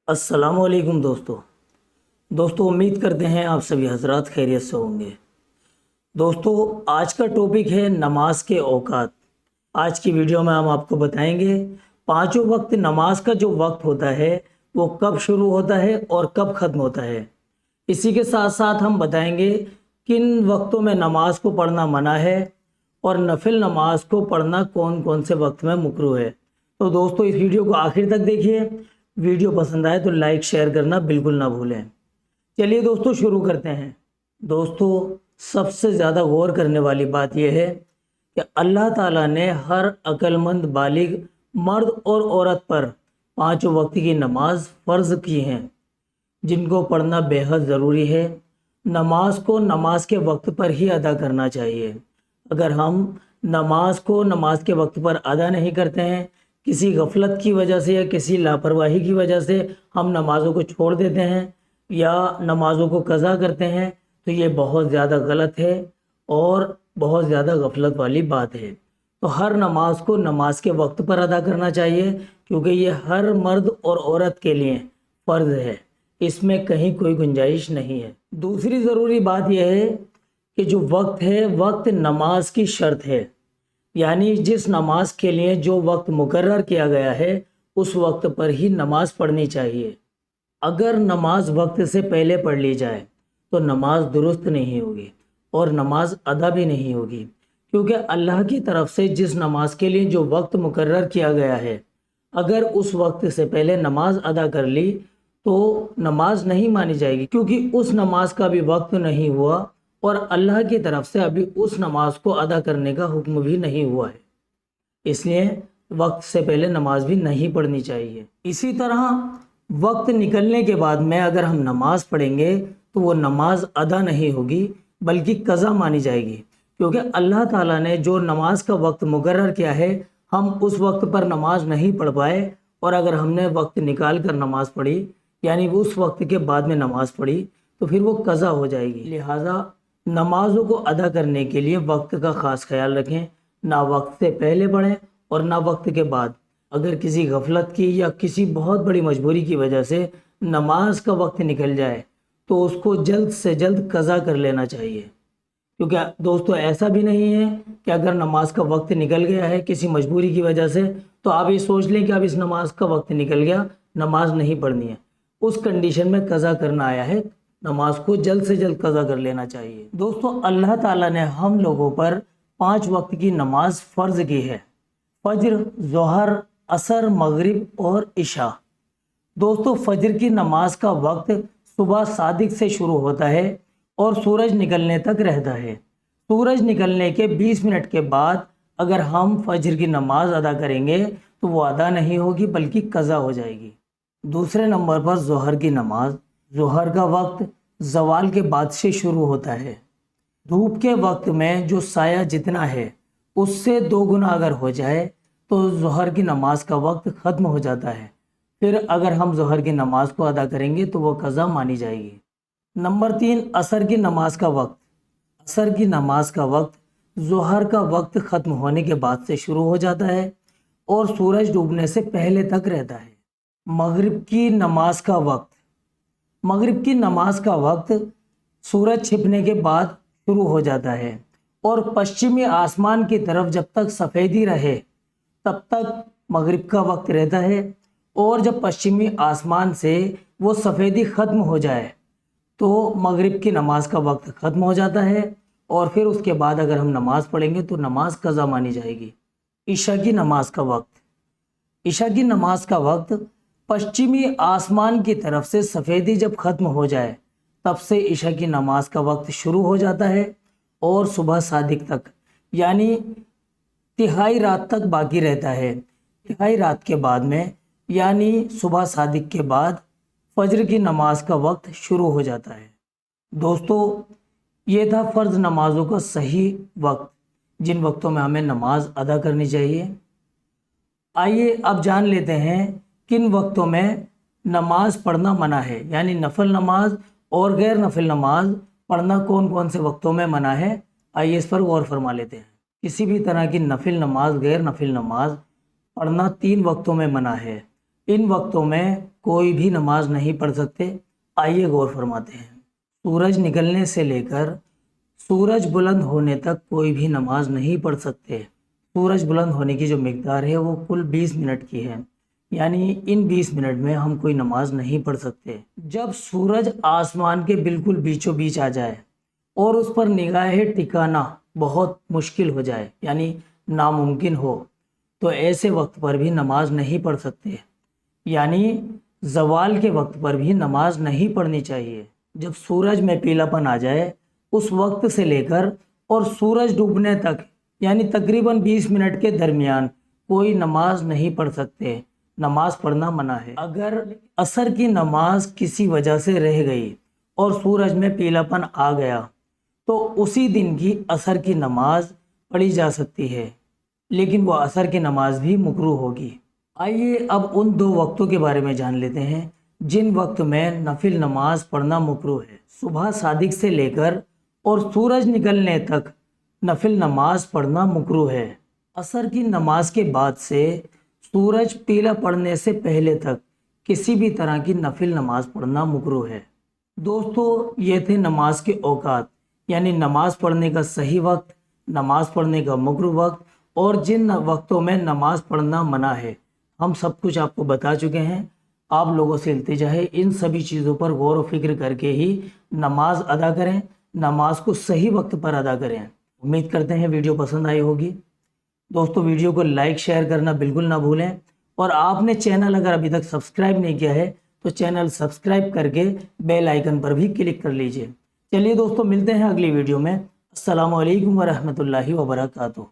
अस्सलाम वालेकुम दोस्तों उम्मीद करते हैं आप सभी हजरात खैरियत से होंगे। दोस्तों आज का टॉपिक है नमाज के औकात। आज की वीडियो में हम आपको बताएंगे पांचों वक्त नमाज का जो वक्त होता है वो कब शुरू होता है और कब ख़त्म होता है। इसी के साथ साथ हम बताएंगे किन वक्तों में नमाज को पढ़ना मना है और नफिल नमाज को पढ़ना कौन कौन से वक्त में मुकरूह है। तो दोस्तों इस वीडियो को आखिर तक देखिए। वीडियो पसंद आए तो लाइक शेयर करना बिल्कुल ना भूलें। चलिए दोस्तों शुरू करते हैं। दोस्तों सबसे ज़्यादा गौर करने वाली बात यह है कि अल्लाह ताला ने हर अक्लमंद बालिग मर्द और औरत पर पांचों वक्त की नमाज फ़र्ज़ की हैं, जिनको पढ़ना बेहद ज़रूरी है। नमाज को नमाज के वक्त पर ही अदा करना चाहिए। अगर हम नमाज को नमाज के वक्त पर अदा नहीं करते हैं, किसी गफलत की वजह से या किसी लापरवाही की वजह से हम नमाज़ों को छोड़ देते हैं या नमाज़ों को कज़ा करते हैं, तो ये बहुत ज़्यादा गलत है और बहुत ज़्यादा गफलत वाली बात है। तो हर नमाज को नमाज के वक्त पर अदा करना चाहिए, क्योंकि ये हर मर्द और औरत के लिए फ़र्ज़ है, इसमें कहीं कोई गुंजाइश नहीं है। दूसरी ज़रूरी बात यह है कि जो वक्त है वक्त नमाज की शर्त है, यानी जिस नमाज के लिए जो वक्त मुकर्रर किया गया है उस वक्त पर ही नमाज पढ़नी चाहिए। अगर नमाज वक्त से पहले पढ़ ली जाए तो नमाज दुरुस्त नहीं होगी और नमाज अदा भी नहीं होगी, क्योंकि अल्लाह की तरफ से जिस नमाज के लिए जो वक्त मुकर्रर किया गया है, अगर उस वक्त से पहले नमाज अदा कर ली तो नमाज नहीं मानी जाएगी, क्योंकि उस नमाज का भी वक्त नहीं हुआ और अल्लाह की तरफ से अभी उस नमाज को अदा करने का हुक्म भी नहीं हुआ है। इसलिए वक्त से पहले नमाज भी नहीं पढ़नी चाहिए। इसी तरह वक्त निकलने के बाद में अगर हम नमाज पढ़ेंगे तो वो नमाज अदा नहीं होगी बल्कि कज़ा मानी जाएगी, क्योंकि अल्लाह ताला ने जो नमाज का वक्त मुकर्रर किया है हम उस वक्त पर नमाज नहीं पढ़ पाए, और अगर हमने वक्त निकाल कर नमाज पढ़ी यानी उस वक्त के बाद में नमाज पढ़ी तो फिर वो कज़ा हो जाएगी। लिहाजा नमाज़ों को अदा करने के लिए वक्त का ख़ास ख्याल रखें, ना वक्त से पहले पढ़ें और ना वक्त के बाद। अगर किसी गफलत की या किसी बहुत बड़ी मजबूरी की वजह से नमाज का वक्त निकल जाए तो उसको जल्द से जल्द कज़ा कर लेना चाहिए, क्योंकि दोस्तों ऐसा भी नहीं है कि अगर नमाज का वक्त निकल गया है किसी मजबूरी की वजह से तो आप ये सोच लें कि अब इस नमाज का वक्त निकल गया, नमाज नहीं पढ़नी है। उस कंडीशन में कज़ा करना आया है, नमाज को जल्द से जल्द कज़ा कर लेना चाहिए। दोस्तों अल्लाह ताला ने हम लोगों पर 5 वक्त की नमाज फ़र्ज़ की है: फ़ज्र, ज़ोहर, असर, मगरिब और इशा। दोस्तों फ़ज्र की नमाज का वक्त सुबह सादिक से शुरू होता है और सूरज निकलने तक रहता है। सूरज निकलने के 20 मिनट के बाद अगर हम फ़ज्र की नमाज अदा करेंगे तो वो अदा नहीं होगी बल्कि कज़ा हो जाएगी। दूसरे नंबर पर ज़ोहर की नमाज। ज़ोहर का वक्त ज़वाल के बाद से शुरू होता है। धूप के वक्त में जो साया जितना है उससे 2 गुना अगर हो जाए तो ज़ोहर की नमाज का वक्त ख़त्म हो जाता है। फिर अगर हम ज़ोहर की नमाज को अदा करेंगे तो वो कज़ा मानी जाएगी। नंबर 3 असर की नमाज का वक्त। असर की नमाज का वक्त ज़ोहर का वक्त ख़त्म होने के बाद से शुरू हो जाता है और सूरज डूबने से पहले तक रहता है। मगरिब की नमाज का वक्त। मगरिब की नमाज का वक्त सूरज छिपने के बाद शुरू हो जाता है और पश्चिमी आसमान की तरफ जब तक सफ़ेदी रहे तब तक मगरिब का वक्त रहता है, और जब पश्चिमी आसमान से वो सफ़ेदी ख़त्म हो जाए तो मगरिब की नमाज का वक्त ख़त्म हो जाता है, और फिर उसके बाद अगर हम नमाज़ पढ़ेंगे तो नमाज कज़ा मानी जाएगी। इशा की नमाज का वक्त। इशा की नमाज का वक्त पश्चिमी आसमान की तरफ से सफ़ेदी जब ख़त्म हो जाए तब से इशा की नमाज का वक्त शुरू हो जाता है और सुबह सादिक तक यानी तिहाई रात तक बाकी रहता है। तिहाई रात के बाद में यानी सुबह सादिक के बाद फ़ज्र की नमाज का वक्त शुरू हो जाता है। दोस्तों ये था फ़र्ज़ नमाज़ों का सही वक्त, जिन वक्तों में हमें नमाज अदा करनी चाहिए। आइए अब जान लेते हैं किन वक्तों में नमाज पढ़ना मना है, यानी नफल नमाज और गैर नफल नमाज पढ़ना कौन कौन से वक्तों में मना है। आइए इस पर गौर फरमा लेते हैं। किसी भी तरह की नफिल नमाज, गैर नफिल नमाज पढ़ना 3 वक्तों में मना है। इन वक्तों में कोई भी नमाज नहीं पढ़ सकते। आइए गौर फरमाते हैं। सूरज निकलने से लेकर सूरज बुलंद होने तक कोई भी नमाज नहीं पढ़ सकते। सूरज बुलंद होने की जो मिकदार है वो कुल 20 मिनट की है, यानी इन 20 मिनट में हम कोई नमाज नहीं पढ़ सकते। जब सूरज आसमान के बिल्कुल बीचों बीच आ जाए और उस पर निगाहें टिकाना बहुत मुश्किल हो जाए, यानी नामुमकिन हो, तो ऐसे वक्त पर भी नमाज नहीं पढ़ सकते। यानी ज़वाल के वक्त पर भी नमाज नहीं पढ़नी चाहिए। जब सूरज में पीलापन आ जाए उस वक्त से लेकर और सूरज डूबने तक, यानी तकरीबन 20 मिनट के दरमियान कोई नमाज नहीं पढ़ सकते। नमाज पढ़ना मना है। अगर असर की नमाज किसी वजह से रह गई और सूरज में पीलापन आ गया तो उसी दिन की असर की नमाज पढ़ी जा सकती है, लेकिन वो असर की नमाज भी मकरूह होगी। आइए अब उन 2 वक्तों के बारे में जान लेते हैं जिन वक्त में नफिल नमाज पढ़ना मकरूह है। सुबह सादिक से लेकर और सूरज निकलने तक नफिल नमाज पढ़ना मकरूह है। असर की नमाज के बाद से सूरज पीला पड़ने से पहले तक किसी भी तरह की नफिल नमाज पढ़ना मकरूह है। दोस्तों, ये थे नमाज के औकात, यानी नमाज पढ़ने का सही वक्त, नमाज पढ़ने का मकरूह वक्त और जिन वक्तों में नमाज पढ़ना मना है। हम सब कुछ आपको बता चुके हैं। आप लोगों से इल्तिजा है इन सभी चीज़ों पर गौर व फिक्र करके ही नमाज अदा करें, नमाज को सही वक्त पर अदा करें। उम्मीद करते हैं वीडियो पसंद आई होगी। दोस्तों, वीडियो को लाइक शेयर करना बिल्कुल ना भूलें और आपने चैनल अगर अभी तक सब्सक्राइब नहीं किया है तो चैनल सब्सक्राइब करके बेल आइकन पर भी क्लिक कर लीजिए। चलिए दोस्तों, मिलते हैं अगली वीडियो में। अस्सलामु अलैकुम व रहमतुल्लाहि व बरकातुहू।